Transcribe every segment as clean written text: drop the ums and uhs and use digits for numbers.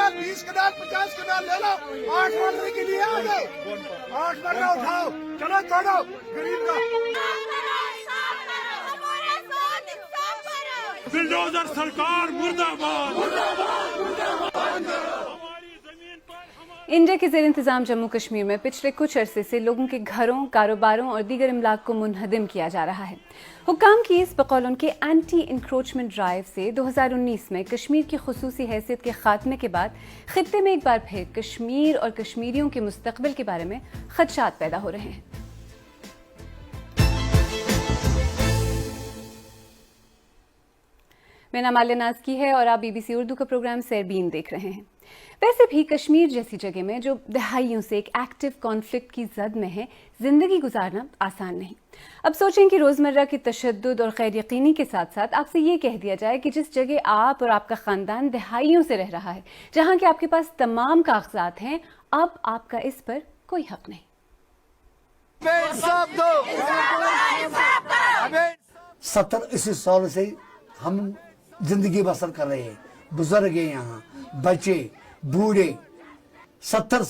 कनाल 20 कनाल 50 कनाल ले लो, 8 मरने के लिए आ गए, 8 मरना उठाओ, चलो तोड़ो गरीब का। बुलडोजर सरकार मुर्दाबाद, मुर्दाबाद, मुर्दाबाद। इंडिया के ज़ेर इंतज़ाम जम्मू कश्मीर में पिछले कुछ अरसे से लोगों के घरों, कारोबारों और दीगर इमलाक को मुनहदम किया जा रहा है। हुक्काम की इस बकौल उनके एंटी इंक्रोचमेंट ड्राइव से 2019 में कश्मीर की खुसूसी हैसियत के खात्मे के बाद खित्ते में एक बार फिर कश्मीर और कश्मीरियों के मुस्तकबिल के बारे में खदशात पैदा हो रहे हैं। मेरा नाम आलिया नाज़की है और आप BBC उर्दू का प्रोग्राम सैरबीन देख रहे हैं। वैसे भी कश्मीर जैसी जगह में जो दहाइयों से एक एक्टिव कॉन्फ्लिक्ट की जद में है, जिंदगी गुजारना आसान नहीं। अब सोचें कि रोजमर्रा की तशद्दुद और गैर यकीनी के साथ साथ आपसे ये कह दिया जाए कि जिस जगह आप और आपका खानदान दहाइयों से रह रहा है, जहां के आपके पास तमाम कागजात हैं, अब आपका इस पर कोई हक नहीं। 70-80 साल से हम जिंदगी बसर कर रहे हैं, बुजुर्ग हैं यहाँ, बच्चे बूढ़े, 70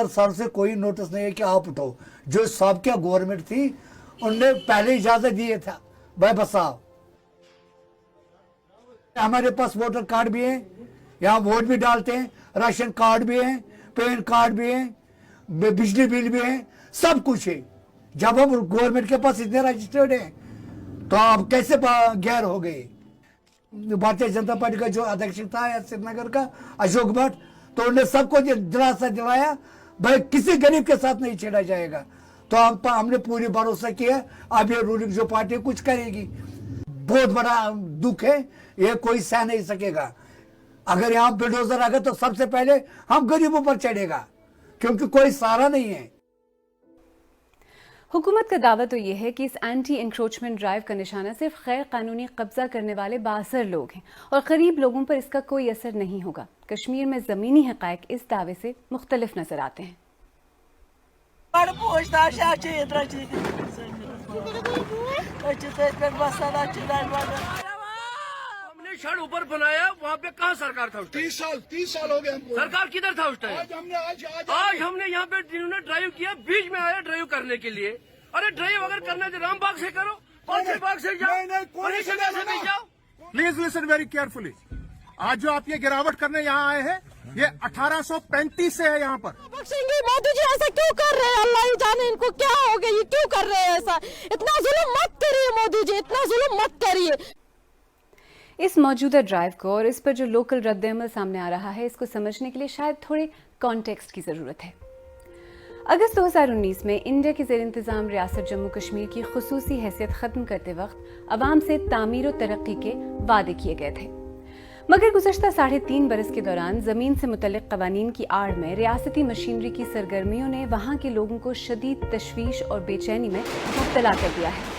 साल से कोई नोटिस नहीं है कि आप उठो। जो साबिका गवर्नमेंट थी उनने पहले इजाजत दिए था, भाई बसाओ। हमारे पास वोटर कार्ड भी है, यहाँ वोट भी डालते हैं, राशन कार्ड भी है, पैन कार्ड भी है, बिजली बिल भी है, सब कुछ है। जब हम गवर्नमेंट के पास इतने रजिस्टर्ड है तो आप कैसे गैर हो गए? भारतीय जनता पार्टी का जो अध्यक्ष था श्रीनगर का अशोक भट्ट, तो उन्होंने सबको दिलासा दिलाया भाई किसी गरीब के साथ नहीं छेड़ा जाएगा। तो हमने पूरी भरोसा किया अब ये रूलिंग जो पार्टी कुछ करेगी। बहुत बड़ा दुख है, ये कोई सह नहीं सकेगा। अगर यहाँ बुलडोजर आ गए तो सबसे पहले हम गरीबों पर चढ़ेगा, क्योंकि कोई सहारा नहीं है। हुकूमत का दावा तो ये है कि इस एंटी इंक्रोचमेंट ड्राइव का निशाना सिर्फ गैर कानूनी कब्जा करने वाले बाअसर लोग हैं और गरीब लोगों पर इसका कोई असर नहीं होगा। कश्मीर में ज़मीनी हक़ाइक़ इस दावे से मुख्तलिफ नजर आते हैं। हमने शड़ ऊपर बनाया, वहाँ पे कहाँ सरकार था? 30 साल हो गए हमको। सरकार किधर था उस टाइम? आज हमने यहाँ पे जिन्होंने ड्राइव किया, बीच में आया ड्राइव करने के लिए। अरे ड्राइव अगर करना है तो रामबाग से करो, कौन से बाग से जाओ, नहीं जाओ। Please listen very carefully. आज जो आप ये गिरावट करने यहाँ आए हैं, ये 1835 से है यहाँ पर। बख्शेंगे मोदी जी, ऐसा क्यों कर रहे हैं? अल्लाह ही जाने इनको क्या हो गया, ये क्यों कर रहे हैं ऐसा? इतना जुल्म मत करिए मोदी जी, इतना जुल्म मत करिए। इस मौजूदा ड्राइव को और इस पर जो लोकल रद्द-ए-अमल सामने आ रहा है, इसको समझने के लिए शायद थोड़े कॉन्टेक्स्ट की ज़रूरत है। अगस्त 2019 में इंडिया की ज़ेर इंतज़ाम रियासत जम्मू कश्मीर की खुसूसी हैसियत ख़त्म करते वक्त अवाम से तामीर और तरक्की के वादे किए गए थे, मगर गुज़श्ता 3.5 बरस के दौरान ज़मीन से मुतल्लिक़ क़वानीन की आड़ में रियासती मशीनरी की सरगर्मियों ने वहाँ के लोगों को शदीद तशवीश और बेचैनी में मुब्तला कर दिया है।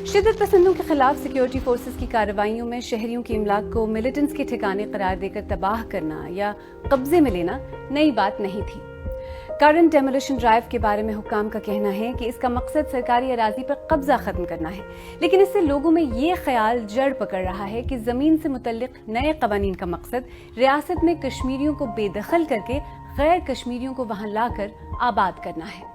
शिद्दत पसंदों के खिलाफ सिक्योरिटी फोर्सेस की कार्रवाइयों में शहरियों की इमलाक को मिलिटेंट्स के ठिकाने करार देकर तबाह करना या कब्जे में लेना नई बात नहीं थी। करंट डेमोलिशन ड्राइव के बारे में हुक्काम का कहना है कि इसका मकसद सरकारी अराजी पर कब्जा खत्म करना है, लेकिन इससे लोगों में ये ख्याल जड़ पकड़ रहा है कि जमीन से मुतल्लिक नए कवानीन का मकसद रियासत में कश्मीरियों को बेदखल करके गैर कश्मीरियों को वहां लाकर आबाद करना है।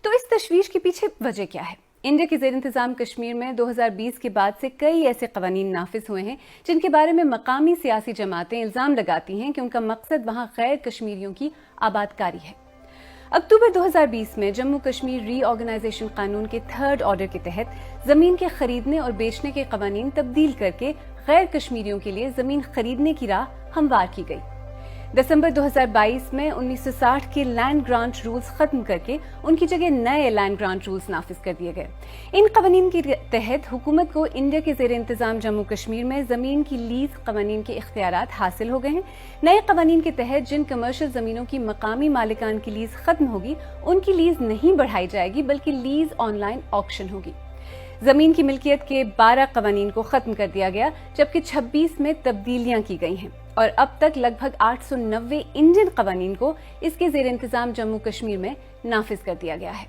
तो इस तशवीश के पीछे वजह क्या है? इंडिया के ज़ेर इंतज़ाम कश्मीर में 2020 के बाद से कई ऐसे कवानीन नाफिज हुए हैं जिनके बारे में मकामी सियासी जमातें इल्ज़ाम लगाती हैं कि उनका मकसद वहां गैर कश्मीरियों की आबादकारी है। अक्टूबर 2020 में जम्मू कश्मीर रीऑर्गेनाइजेशन कानून के 3rd ऑर्डर के तहत जमीन के खरीदने और बेचने के कवानीन तब्दील करके गैर कश्मीरियों के लिए जमीन खरीदने की राह हमवार की गई। दिसंबर 2022 में 1960 के लैंड ग्रांट रूल्स खत्म करके उनकी जगह नए लैंड ग्रांट रूल्स नाफिज कर दिए गए। इन कवानीन के तहत हुकूमत को इंडिया के ज़ेर इंतज़ाम जम्मू कश्मीर में जमीन की लीज कवानीन के इख्तियारात हासिल हो गए हैं। नए कवानीन के तहत जिन कमर्शियल जमीनों की मकामी मालिकान की लीज खत्म होगी, उनकी लीज नहीं बढ़ाई जाएगी बल्कि लीज ऑनलाइन ऑक्शन होगी। जमीन की मिल्कियत के 12 कवानीन को खत्म कर दिया गया, जबकि 26 में तब्दीलियां की गई हैं और अब तक लगभग 890 इंडियन कवानीन को इसके ज़ेर इंतज़ाम जम्मू कश्मीर में नाफिज कर दिया गया है।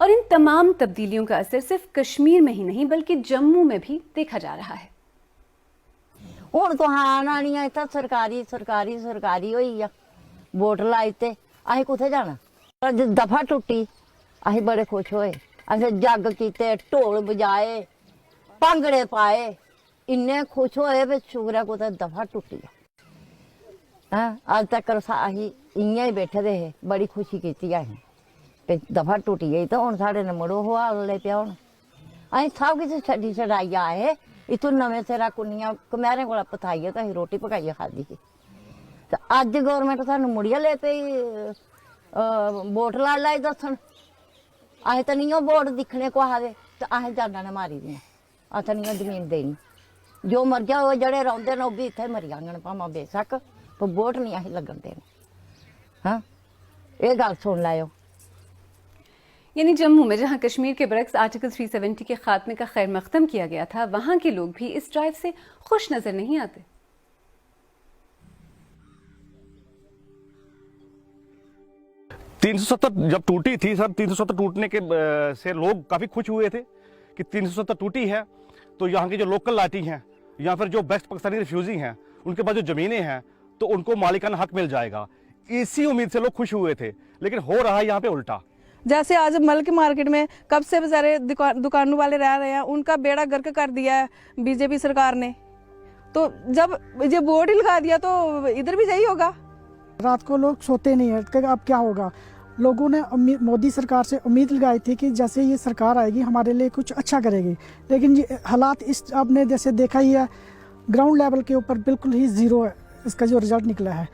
और इन तमाम तब्दीलियों का असर सिर्फ कश्मीर में ही नहीं बल्कि जम्मू में भी देखा जा रहा है। ਹੁਣ तो आना नहीं है इतना सरकारी सरकारी सरकारी होई आ वोट लाई ते असीं कुत्थे जाना पर जद दफा टुटी असीं बड़े खुश होए असें जग कीते ढोल बजाए भांगड़े पाए इन्ने खुश होए भी शुक्र है कुतै दफा टुटी है अज तक असीं इयां ही बैठे दे हे बड़ी खुशी कीती असीं ते दफा टुटी गई तो हुण साढ़े ने मुड़ो हाल ले पिया हुण असीं सब किश छड्डी छड़ाई आए इत्थों नवें सिरा कुन्नियां कमैरें कोला पथाइए तो असीं रोटी पकाइए खाधी ही ते अज गौरमेंट सानूं मुड़िया ले पई वोट लाई दस्सण असें तो नहीं वोट दिक्खने कुसै दे ते असें जाना ने मारी दियां असें नहीं जमीन देनी जो मर जा वो जड़े रौंदे ने ओह भी इत्थे मरी जाङन भावें बेशक पर वोट नहीं असीं लगन देने हाँ ये गल सुन लाओ। यानी जम्मू में जहां कश्मीर के बरक्स आर्टिकल 370 के खात्मे का खैर मकदम किया गया था, वहां के लोग भी इस ड्राइव से खुश नजर नहीं आते। 370 जब टूटी थी सर, 370 टूटने के से लोग काफी खुश हुए थे कि 370 टूटी है तो यहाँ की जो लोकल लाठी हैं या फिर जो बेस्ट पाकिस्तानी रिफ्यूजी हैं उनके पास जो जमीनें हैं तो उनको मालिकाना हक मिल जाएगा। इसी उम्मीद से लोग खुश हुए थे, लेकिन हो रहा है यहाँ पे उल्टा। जैसे आज मल की मार्केट में कब से बेचारे दुकानों वाले रह रहे हैं, उनका बेड़ा गर्क कर दिया है बीजेपी सरकार ने। तो जब ये बोर्ड ही लगा दिया तो इधर भी यही होगा। रात को लोग सोते नहीं है, अब क्या होगा। लोगों ने मोदी सरकार से उम्मीद लगाई थी कि जैसे ये सरकार आएगी हमारे लिए कुछ अच्छा करेगी, लेकिन ये हालात इस आपने जैसे देखा ही है, ग्राउंड लेवल के ऊपर बिल्कुल ही जीरो है इसका जो रिजल्ट निकला है।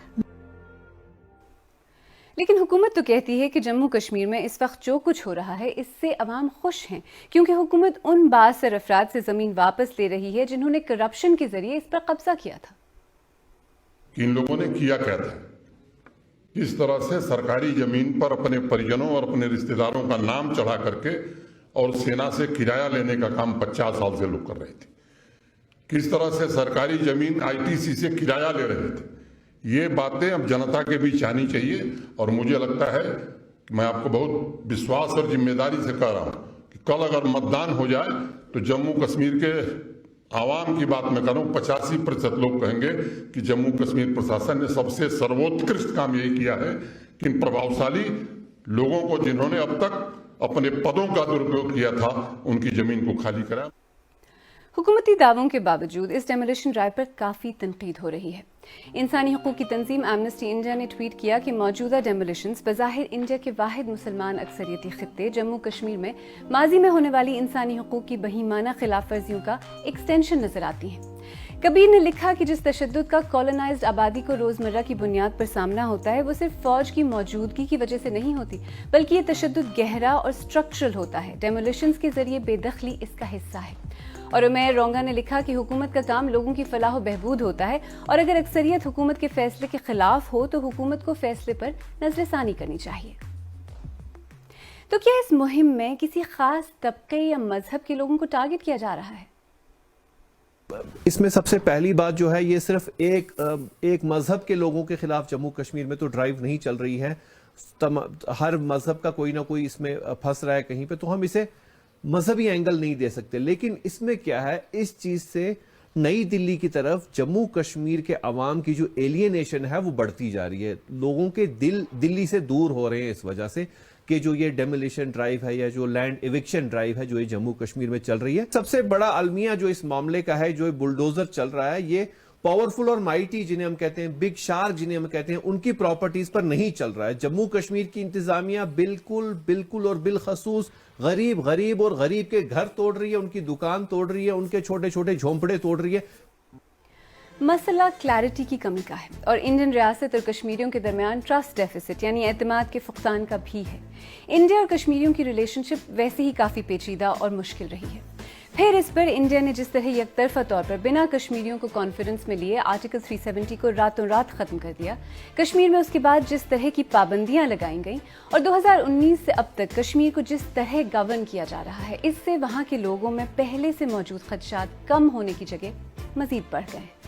लेकिन हुकूमत तो कहती है कि जम्मू कश्मीर में इस वक्त जो कुछ हो रहा है इससे अवाम खुश हैं, क्योंकि हुकूमत उन बासर अफराद से जमीन वापस ले रही है जिन्होंने करप्शन के जरिए इस पर कब्जा किया था। इन लोगों ने किया क्या था, इस तरह से सरकारी जमीन पर अपने परिजनों और अपने रिश्तेदारों का नाम चढ़ा करके और सेना से किराया लेने का काम 50 साल से लोग कर रहे थे। किस तरह से सरकारी जमीन आईटीसी से किराया ले रहे थे, ये बातें अब जनता के बीच आनी चाहिए। और मुझे लगता है कि मैं आपको बहुत विश्वास और जिम्मेदारी से कह रहा हूं कि कल अगर मतदान हो जाए तो जम्मू कश्मीर के आवाम की बात मैं कर रहा हूं, 85% लोग कहेंगे कि जम्मू कश्मीर प्रशासन ने सबसे सर्वोत्कृष्ट काम यही किया है कि इन प्रभावशाली लोगों को जिन्होंने अब तक अपने पदों का दुरुपयोग किया था उनकी जमीन को खाली कराया। हुकूमती दावों के बावजूद इस डेमोलिशन ड्राइव पर काफ़ी तनकीद हो रही है। इंसानी हकूक़ की तंजीम एमनेस्टी इंडिया ने ट्वीट किया कि मौजूदा डेमोलिशंस बज़ाहिर इंडिया के वाहिद मुसलमान अक्सरियती खित्ते जम्मू कश्मीर में माजी में होने वाली इंसानी हकूक़ की बहीमाना खिलाफ वर्जियों का एक्सटेंशन नजर आती हैं। कबीर ने लिखा कि जिस तशद्दुद का कॉलोनाइज्ड आबादी को रोज़मर्रा की बुनियाद पर सामना होता है वो सिर्फ फौज की मौजूदगी की वजह से नहीं होती, बल्कि ये तशद्दुद गहरा और स्ट्रक्चरल होता है। डेमोलिशंस के जरिए बेदखली इसका हिस्सा है। और उमैर रोंगा ने लिखा कि हुकूमत का काम लोगों की फलाह व बहबूद होता है और अगर अक्सरियत हुकूमत के फैसले के खिलाफ हो तो हुकूमत को फैसले पर नजरसानी करनी चाहिए। तो क्या इस मुहिम में किसी खास तबके या मजहब के लोगों को टारगेट किया जा रहा है? इसमें सबसे पहली बात जो है, ये सिर्फ एक मजहब के लोगों के खिलाफ जम्मू कश्मीर में तो ड्राइव नहीं चल रही है। हर मजहब का कोई ना कोई इसमें फंस रहा है कहीं पे, तो हम इसे मजहबी एंगल नहीं दे सकते। लेकिन इसमें क्या है, इस चीज से नई दिल्ली की तरफ जम्मू कश्मीर के अवाम की जो एलियनेशन है वो बढ़ती जा रही है। लोगों के दिल दिल्ली से दूर हो रहे हैं इस वजह से कि जो ये डेमोलिशन ड्राइव है या जो लैंड एविक्शन ड्राइव है जो ये जम्मू कश्मीर में चल रही है। सबसे बड़ा अलमिया जो इस मामले का है, जो बुलडोजर चल रहा है, ये पावरफुल और माइटी जिन्हें हम कहते हैं, बिग शार्क जिन्हें हम कहते हैं, उनकी प्रॉपर्टीज पर नहीं चल रहा है। जम्मू कश्मीर की इंतजामिया बिल्कुल और बिलखसूस गरीब और गरीब के घर तोड़ रही है, उनकी दुकान तोड़ रही है, उनके छोटे छोटे झोंपड़े तोड़ रही है। मसला क्लैरिटी की कमी का है और इंडियन रियासत और कश्मीरियों के दरमियान ट्रस्ट डेफिसिट यानी एतमाद के फुकदान का भी है। इंडिया और कश्मीरियों की रिलेशनशिप वैसे ही काफ़ी पेचीदा और मुश्किल रही है। फिर इस पर इंडिया ने जिस तरह यकतरफा तौर पर बिना कश्मीरियों को कॉन्फ्रेंस में लिए आर्टिकल 370 को रातों रात खत्म कर दिया, कश्मीर में उसके बाद जिस तरह की पाबंदियां लगाई गईं और 2019 से अब तक कश्मीर को जिस तरह गवर्न किया जा रहा है, इससे वहां के लोगों में पहले से मौजूद खदशात कम होने की जगह मजीद बढ़ गए हैं।